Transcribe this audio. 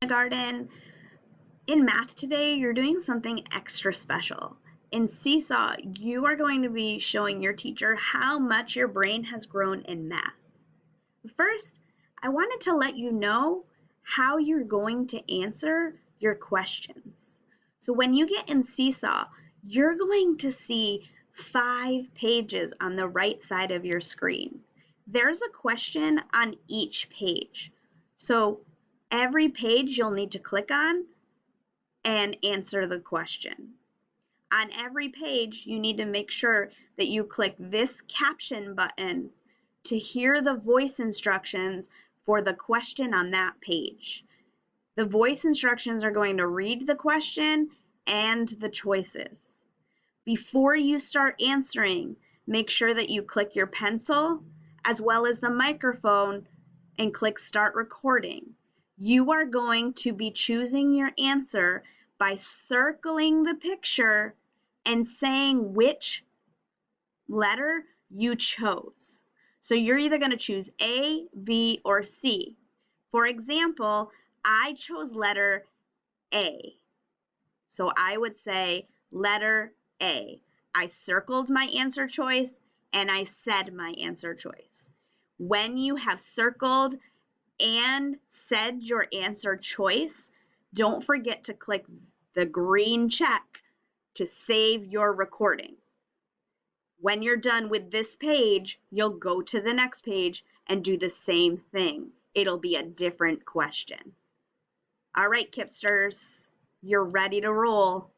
Garden. In math today, you're doing something extra special. In Seesaw, you are going to be showing your teacher how much your brain has grown in math. First, I wanted to let you know how you're going to answer your questions. So when you get in Seesaw, you're going to see 5 pages on the right side of your screen. There's a question on each page. So every page you'll need to click on and answer the question. On every page, you need to make sure that you click this caption button to hear the voice instructions for the question on that page. The voice instructions are going to read the question and the choices. Before you start answering, make sure that you click your pencil as well as the microphone and click start recording. You are going to be choosing your answer by circling the picture and saying which letter you chose. So you're either going to choose A, B, or C. For example, I chose letter A. So I would say letter A. I circled my answer choice and I said my answer choice. When you have circled and said your answer choice, don't forget to click the green check to save your recording. When you're done with this page, you'll go to the next page and do the same thing. It'll be a different question. All right, Kipsters, you're ready to roll.